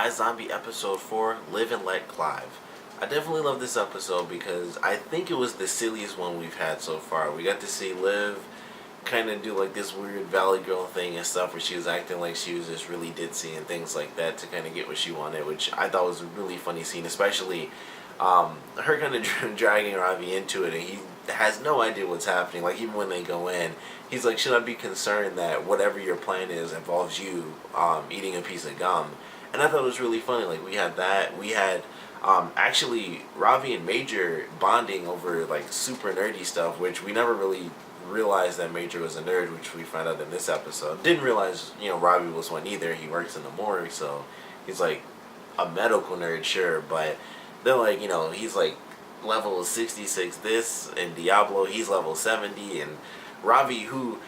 iZombie episode 4, Live and Let Clive. I definitely love this episode because I think it was the silliest one we've had so far. We got to see Liv kind of do like this weird Valley Girl thing and stuff where she was acting like she was just really ditzy and things like that to kind of get what she wanted, which I thought was a really funny scene, especially her kind of dragging Ravi into it, and he has no idea what's happening. Like, even when they go in, he's like, should I be concerned that whatever your plan is involves you eating a piece of gum? And I thought it was really funny. Like, we had that. We had actually Ravi and Major bonding over like super nerdy stuff, which we never really realized that Major was a nerd, which we found out in this episode. Didn't realize, Ravi was one either. He works in the morgue, so he's like a medical nerd, sure, but then like, he's like level 66 this, and Diablo, he's level 70, and Ravi, who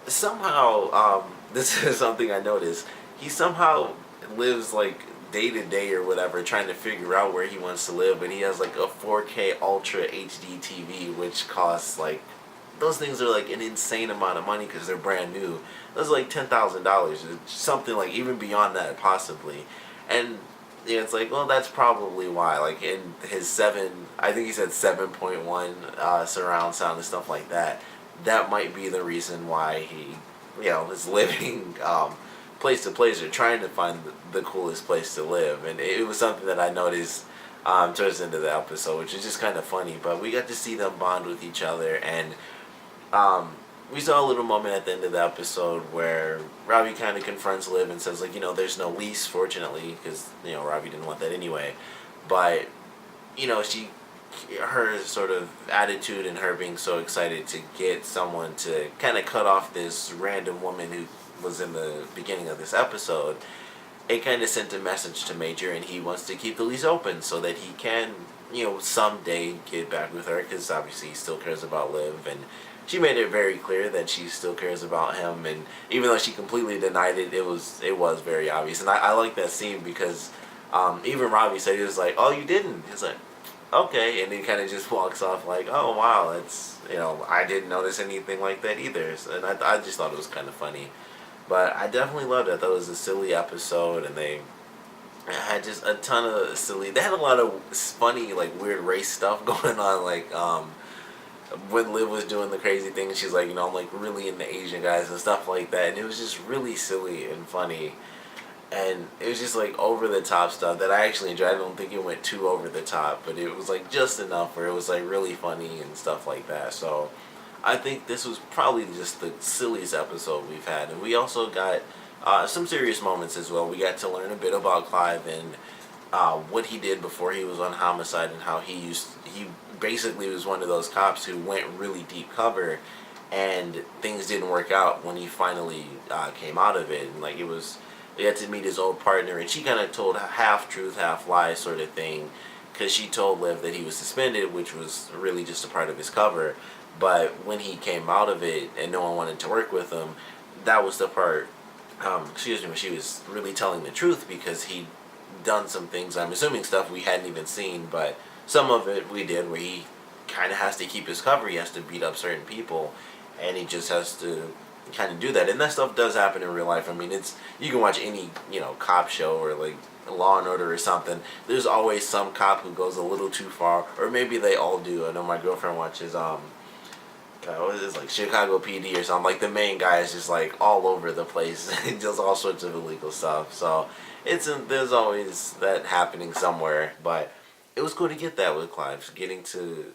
somehow, this is something I noticed, he somehow lives like day to day or whatever, trying to figure out where he wants to live, and he has like a 4K Ultra HD TV, which costs like, those things are like an insane amount of money because they're brand new. Those are like $10,000, something like even beyond that possibly, and yeah, it's like, well, that's probably why. Like in his I think he said 7.1 surround sound and stuff like that. That might be the reason why he, is living place to place or trying to find the coolest place to live. And it was something that I noticed towards the end of the episode, which is just kind of funny. But we got to see them bond with each other, and we saw a little moment at the end of the episode where Ravi kind of confronts Liv and says, like, there's no lease, fortunately, because, Ravi didn't want that anyway. But, her sort of attitude and her being so excited to get someone to kind of cut off this random woman who was in the beginning of this episode, it kind of sent a message to Major, and he wants to keep the lease open so that he can, someday get back with her, because obviously he still cares about Liv, and she made it very clear that she still cares about him, and even though she completely denied it, it was very obvious. And I like that scene because even Ravi said, he was like, oh, you didn't? He's like, okay, and he kind of just walks off like, oh, wow, it's, I didn't notice anything like that either. So, and I just thought it was kind of funny. But I definitely loved it. I thought it was a silly episode, and they had just a ton of silly, they had a lot of funny, like, weird race stuff going on, like, when Liv was doing the crazy things, she's like, I'm like really into Asian guys and stuff like that, and it was just really silly and funny, and it was just like over the top stuff that I actually enjoyed. I don't think it went too over the top, but it was like just enough where it was like really funny and stuff like that. So I think this was probably just the silliest episode we've had, and we also got some serious moments as well. We got to learn a bit about Clive and what he did before he was on Homicide, and how he basically was one of those cops who went really deep cover, and things didn't work out when he finally came out of it. And like, he had to meet his old partner, and she kind of told half truth, half lie sort of thing, because she told Liv that he was suspended, which was really just a part of his cover. But when he came out of it and no one wanted to work with him, that was the part, when she was really telling the truth, because he'd done some things, I'm assuming stuff we hadn't even seen, but some of it we did, where he kind of has to keep his cover. He has to beat up certain people, and he just has to kind of do that. And that stuff does happen in real life. I mean, you can watch any cop show or like Law and Order or something. There's always some cop who goes a little too far, or maybe they all do. I know my girlfriend watches what is this, like Chicago PD or something. Like, the main guy is just like all over the place. He does all sorts of illegal stuff. So there's always that happening somewhere. But it was cool to get that with Clive, getting to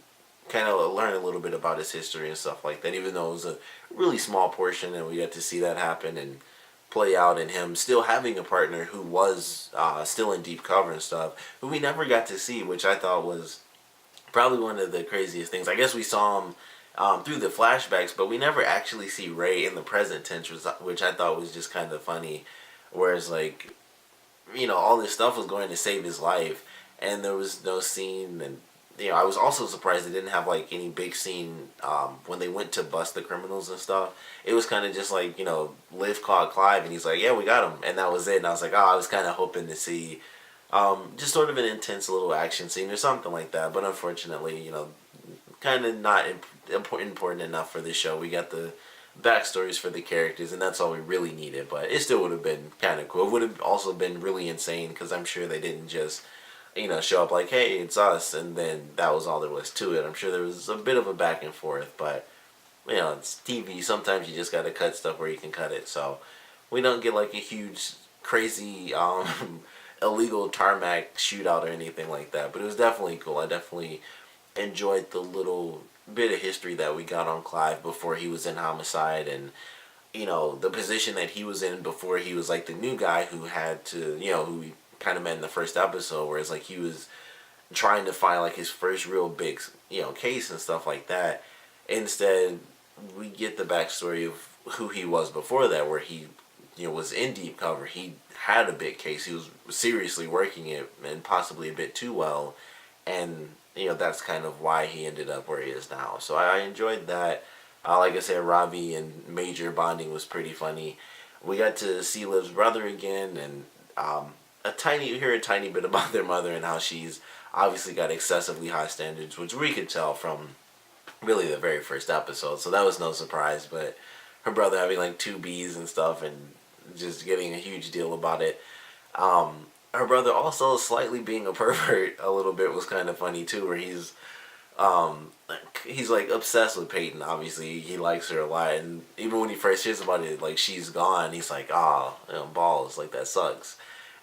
kind of learn a little bit about his history and stuff like that, even though it was a really small portion, and we got to see that happen and play out, in him still having a partner who was still in deep cover and stuff, who we never got to see, which I thought was probably one of the craziest things. I guess we saw him through the flashbacks, but we never actually see Ray in the present tense, which I thought was just kind of funny, whereas like, all this stuff was going to save his life, and there was no scene. And I was also surprised they didn't have like any big scene when they went to bust the criminals and stuff. It was kind of just like, Liv called Clive, and he's like, yeah, we got him, and that was it. And I was like, oh, I was kind of hoping to see just sort of an intense little action scene or something like that, but unfortunately, kind of not important enough for this show. We got the backstories for the characters, and that's all we really needed. But it still would have been kind of cool. It would have also been really insane because I'm sure they didn't just, show up like, hey, it's us, and then that was all there was to it. I'm sure there was a bit of a back and forth, but it's TV. Sometimes you just gotta cut stuff where you can cut it. So we don't get like a huge, crazy, illegal tarmac shootout or anything like that. But it was definitely cool. I definitely enjoyed the little bit of history that we got on Clive before he was in Homicide, and the position that he was in before he was like the new guy who had to, who we kind of met in the first episode, where it's like he was trying to find like his first real big, case and stuff like that. Instead, we get the backstory of who he was before that, where he, was in deep cover. He had a big case. He was seriously working it, and possibly a bit too well, and that's kind of why he ended up where he is now. So I enjoyed that. Like I said, Ravi and Major bonding was pretty funny. We got to see Liv's brother again, and you hear a tiny bit about their mother and how she's obviously got excessively high standards, which we could tell from really the very first episode. So that was no surprise. But her brother having like 2 Bs and stuff, and just getting a huge deal about it. Her brother also slightly being a pervert a little bit was kind of funny too, where he's like obsessed with Peyton. Obviously, he likes her a lot, and even when he first hears about it, like she's gone, he's like, balls, like that sucks.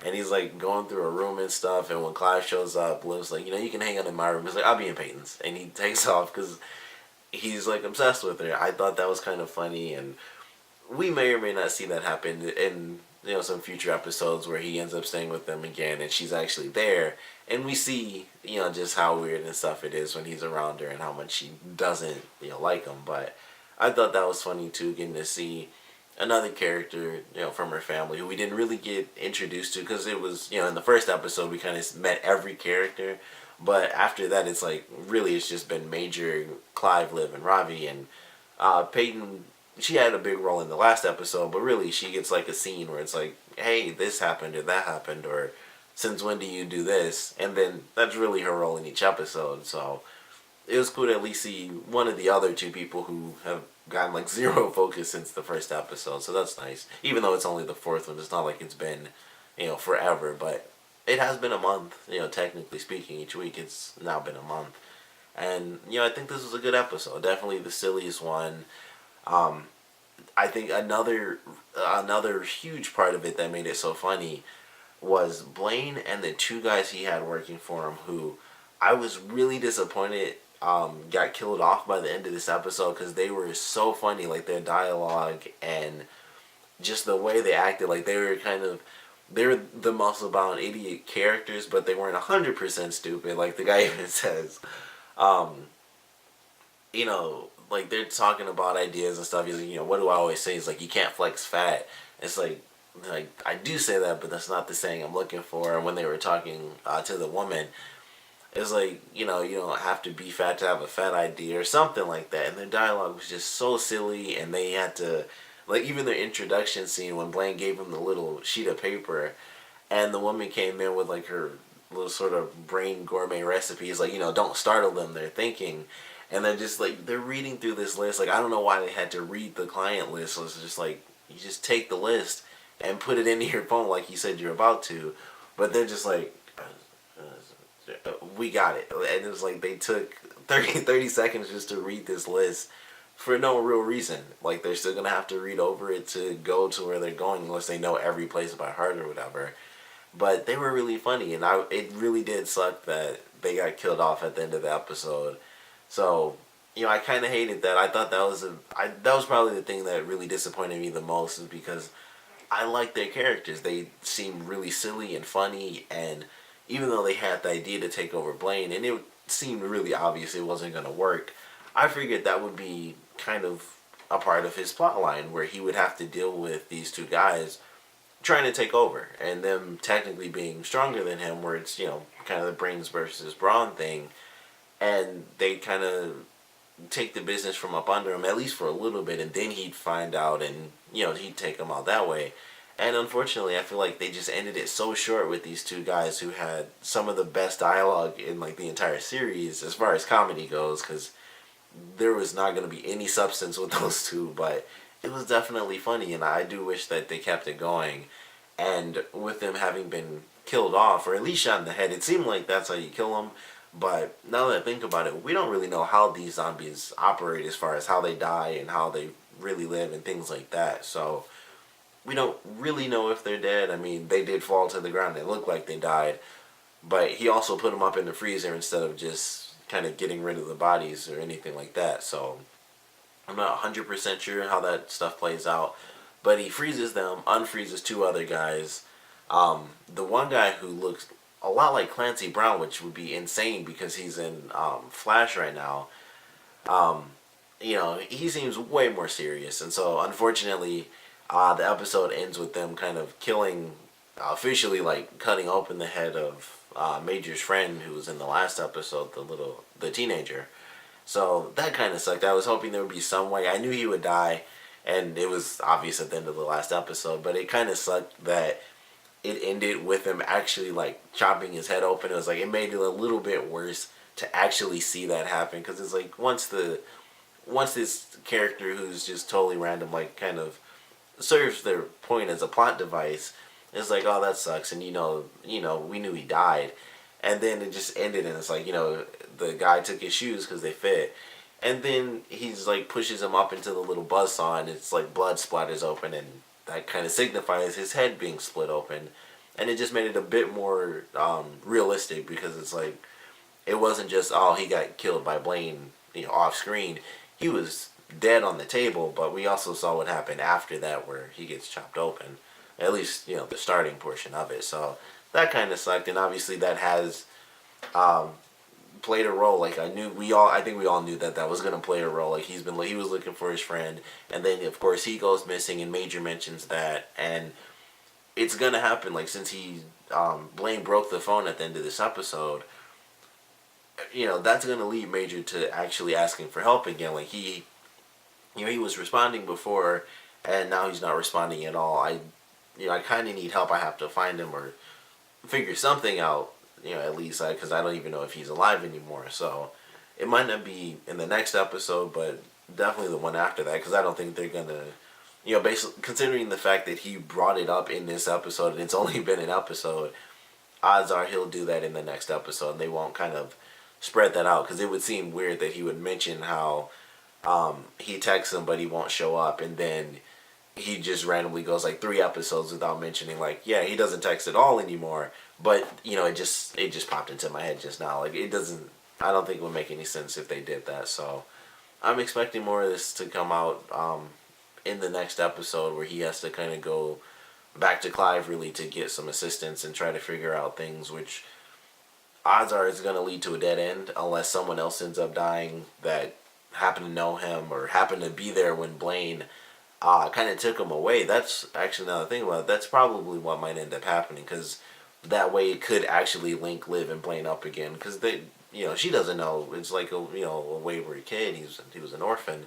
And he's like going through a room and stuff, and when Clive shows up, Liv's like, you can hang out in my room. He's like, I'll be in Peyton's, and he takes off because he's like obsessed with her. I thought that was kind of funny, and we may or may not see that happen in some future episodes where he ends up staying with them again, and she's actually there, and we see just how weird and stuff it is when he's around her and how much she doesn't like him. But I thought that was funny too, getting to see another character from her family who we didn't really get introduced to, because it was in the first episode we kind of met every character, but after that it's like really it's just been Major, Clive, Liv, and Ravi. And Peyton, she had a big role in the last episode, but really she gets like a scene where it's like, hey, this happened or that happened, or since when do you do this, and then that's really her role in each episode. So it was cool to at least see one of the other 2 people who have gotten like zero focus since the first episode. So that's nice, even though it's only the 4th one. It's not like it's been forever, but it has been a month, technically speaking. Each week it's now been a month, and I think this was a good episode. Definitely the silliest one. I think another huge part of it that made it so funny was Blaine and the 2 guys he had working for him, who I was really disappointed got killed off by the end of this episode, because they were so funny, like their dialogue and just the way they acted. Like they were the muscle bound idiot characters, but they weren't 100% stupid. Like the guy even says, like they're talking about ideas and stuff. He's like, what do I always say? He's like, you can't flex fat. It's like I do say that, but that's not the saying I'm looking for. And when they were talking to the woman, it's like, you don't have to be fat to have a fat idea or something like that. And their dialogue was just so silly, and they had to, like, even their introduction scene when Blaine gave him the little sheet of paper, and the woman came in with like her little sort of brain gourmet recipes, like, don't startle them, they're thinking. And they're just like, they're reading through this list. Like, I don't know why they had to read the client list. So it's just like, you just take the list and put it into your phone like you said you're about to. But they're just like, we got it. And it was like they took 30 seconds just to read this list for no real reason. Like, they're still going to have to read over it to go to where they're going, unless they know every place by heart or whatever. But they were really funny, and it really did suck that they got killed off at the end of the episode. So, I kind of hated that. I thought that was probably the thing that really disappointed me the most, is because I like their characters. They seemed really silly and funny, and even though they had the idea to take over Blaine, and it seemed really obvious it wasn't going to work, I figured that would be kind of a part of his plot line, where he would have to deal with these 2 guys trying to take over, and them technically being stronger than him, where it's, kind of the brains versus brawn thing, and they kind of take the business from up under him, at least for a little bit, and then he'd find out, and he'd take them out that way. And unfortunately, I feel like they just ended it so short with these 2 guys who had some of the best dialogue in like the entire series as far as comedy goes, because there was not going to be any substance with those 2. But it was definitely funny, and I do wish that they kept it going. And with them having been killed off, or at least shot in the head, it seemed like that's how you kill them. But now that I think about it, we don't really know how these zombies operate as far as how they die and how they really live and things like that. So we don't really know if they're dead. I mean, they did fall to the ground. They look like they died. But he also put them up in the freezer instead of just kind of getting rid of the bodies or anything like that. So I'm not 100% sure how that stuff plays out. But he freezes them, unfreezes two other guys. The one guy who looks a lot like Clancy Brown, which would be insane because he's in Flash right now. Um, he seems way more serious. And so, unfortunately, the episode ends with them kind of killing, officially, like, cutting open the head of Major's friend who was in the last episode, the teenager. So that kind of sucked. I was hoping there would be some way. I knew he would die, and it was obvious at the end of the last episode, but it kind of sucked that it ended with him actually, like, chopping his head open. It was like, it made it a little bit worse to actually see that happen, because it's like, once this character who's just totally random, like, kind of serves their point as a plot device, it's like, oh, that sucks, and we knew he died, and then it just ended, and it's like, the guy took his shoes because they fit, and then he's like pushes him up into the little buzzsaw, and it's like blood splatters open, and that kind of signifies his head being split open, and it just made it a bit more realistic, because it's like, it wasn't just, oh, he got killed by Blaine, off screen. He was dead on the table, but we also saw what happened after that, where he gets chopped open. At least, the starting portion of it. So that kind of sucked, and obviously that has played a role. Like, I think we all knew that was gonna play a role. Like, he was looking for his friend, and then of course he goes missing, and Major mentions that, and it's gonna happen. Like, since Blaine broke the phone at the end of this episode, that's gonna lead Major to actually asking for help again. Like, he was responding before, and now he's not responding at all. I kind of need help. I have to find him or figure something out, at least, because I don't even know if he's alive anymore. So it might not be in the next episode, but definitely the one after that, because I don't think they're going to, basically, considering the fact that he brought it up in this episode and it's only been an episode, odds are he'll do that in the next episode, and they won't kind of spread that out, because it would seem weird that he would mention how he texts him but he won't show up, and then he just randomly goes like 3 episodes without mentioning, like, yeah, he doesn't text at all anymore. But it just popped into my head just now. Like, it doesn't. I don't think it would make any sense if they did that. So I'm expecting more of this to come out in the next episode, where he has to kind of go back to Clive really to get some assistance and try to figure out things, which odds are it's going to lead to a dead end unless someone else ends up dying that happened to know him or happened to be there when Blaine kind of took him away. That's actually, another thing about it, that's probably what might end up happening, because that way it could actually link Liv and Blaine up again, because she doesn't know. It's like a wayward kid. He was an orphan,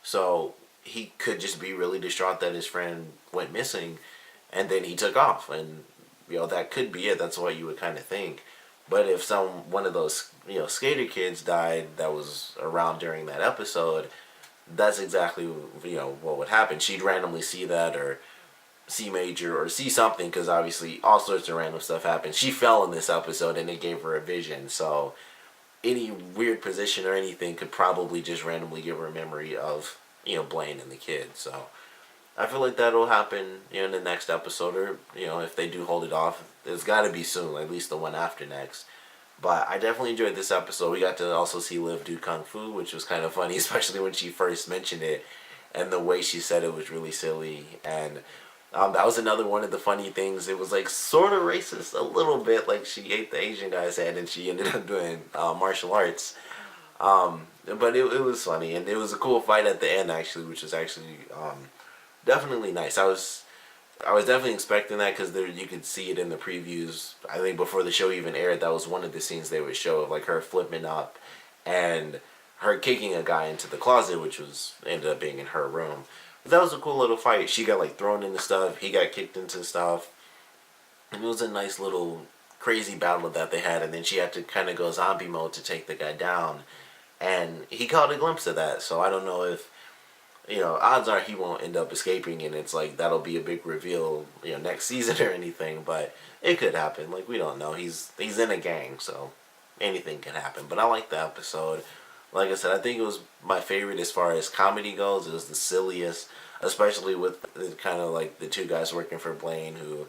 so he could just be really distraught that his friend went missing, and then he took off, and that could be it. That's what you would kind of think. But if one of those skater kids died that was around during that episode, that's exactly what would happen. She'd randomly see that, or see Major, or see something, because obviously all sorts of random stuff happened. She fell in this episode and it gave her a vision, so any weird position or anything could probably just randomly give her a memory of Blaine and the kid. So I feel like that'll happen in the next episode, or if they do hold it off, it's got to be soon, at least the one after next. But I definitely enjoyed this episode. We got to also see Liv do Kung Fu, which was kind of funny, especially when she first mentioned it, and the way she said it was really silly. And that was another one of the funny things. It was like sort of racist a little bit, like she ate the Asian guy's head and she ended up doing martial arts. But it was funny, and it was a cool fight at the end, actually, which was actually definitely nice. I was definitely expecting that, because you could see it in the previews. I think before the show even aired, that was one of the scenes they would show of, like, her flipping up and her kicking a guy into the closet, which ended up being in her room. But that was a cool little fight. She got, like, thrown into stuff. He got kicked into stuff. And it was a nice little crazy battle that they had. And then she had to kind of go zombie mode to take the guy down. And he caught a glimpse of that. So I don't know if odds are he won't end up escaping, and it's like that'll be a big reveal, next season or anything. But it could happen. Like, we don't know. He's in a gang, so anything can happen. But I like the episode. Like I said, I think it was my favorite as far as comedy goes. It was the silliest, especially with the kind of like the two guys working for Blaine who,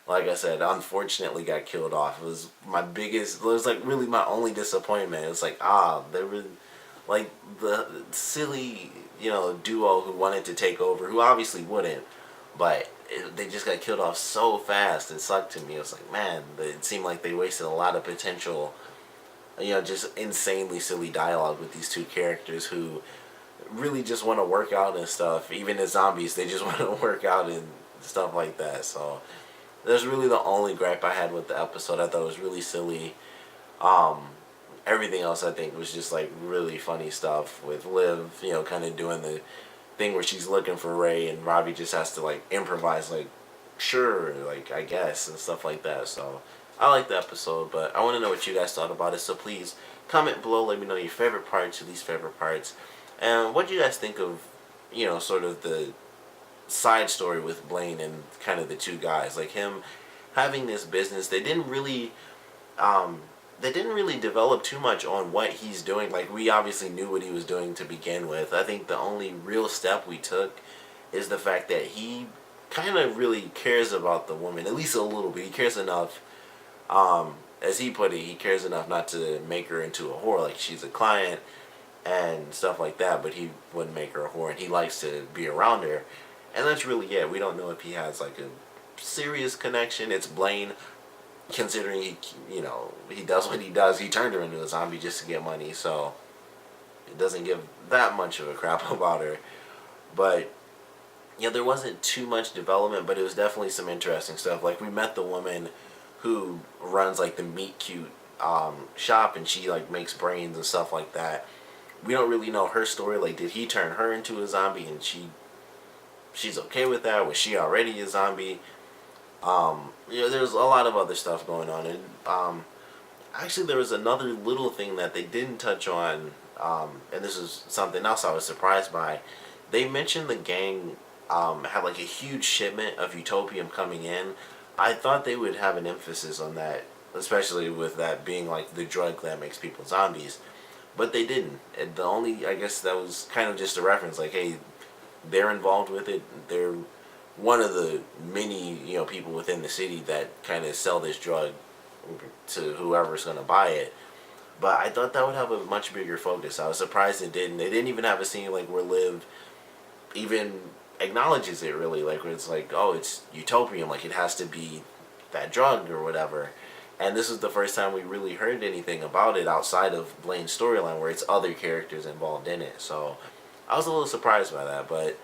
like I said, unfortunately got killed off. It was my biggest. It was like really my only disappointment. It was like they were like the silly duo who wanted to take over, who obviously wouldn't, but they just got killed off so fast. It sucked to me. It was like, man, it seemed like they wasted a lot of potential. Just insanely silly dialogue with these two characters who really just want to work out and stuff. Even as zombies, they just want to work out and stuff like that. So that's really the only gripe I had with the episode. I thought it was really silly. Everything else I think was just like really funny stuff with Liv, kind of doing the thing where she's looking for Ray and Robbie just has to like improvise like, sure, like I guess, and stuff like that. So I like the episode, but I want to know what you guys thought about it. So please comment below, let me know your favorite parts, your least favorite parts, and what do you guys think of, sort of the side story with Blaine and kind of the two guys, like him having this business. They didn't really develop too much on what he's doing. Like, we obviously knew what he was doing to begin with. I think the only real step we took is the fact that he kind of really cares about the woman, at least a little bit. He cares enough, as he put it, he cares enough not to make her into a whore. Like, she's a client and stuff like that, but he wouldn't make her a whore, and he likes to be around her. And that's really it. We don't know if he has, like, a serious connection. It's Blaine. Considering he does what he does, he turned her into a zombie just to get money, so it doesn't give that much of a crap about her. But there wasn't too much development, but it was definitely some interesting stuff. Like, we met the woman who runs like the meat cute shop, and she like makes brains and stuff like that. We don't really know her story. Like, did he turn her into a zombie and she's okay with that? Was she already a zombie? There's a lot of other stuff going on, and actually there was another little thing that they didn't touch on, and this is something else I was surprised by. They mentioned the gang had like a huge shipment of utopium coming in. I thought they would have an emphasis on that, especially with that being like the drug that makes people zombies, but they didn't. And the only, I guess that was kind of just a reference, like, hey, they're involved with it. They're one of the many people within the city that kind of sell this drug to whoever's going to buy it. But I thought that would have a much bigger focus. I was surprised it didn't. They didn't even have a scene like where Liv even acknowledges it, really, like where it's like, oh, it's utopium, like it has to be that drug or whatever. And this is the first time we really heard anything about it outside of Blaine's storyline, where it's other characters involved in it. So I was a little surprised by that, but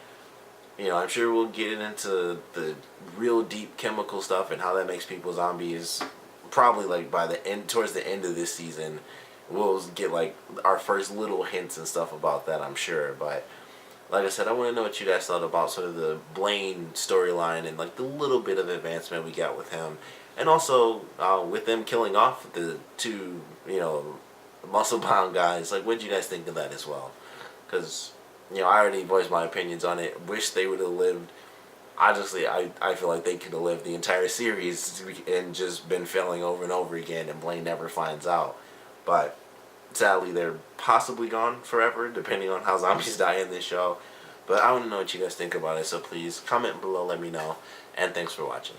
I'm sure we'll get into the real deep chemical stuff and how that makes people zombies. Probably like by the end, towards the end of this season, we'll get like our first little hints and stuff about that, I'm sure. But like I said, I want to know what you guys thought about sort of the Blaine storyline and like the little bit of advancement we got with him, and also with them killing off the two, muscle bound guys. Like, what did you guys think of that as well? Because I already voiced my opinions on it. Wish they would have lived. Honestly, I feel like they could have lived the entire series and just been failing over and over again, and Blaine never finds out. But sadly, they're possibly gone forever, depending on how zombies die in this show. But I want to know what you guys think about it, so please comment below, let me know, and thanks for watching.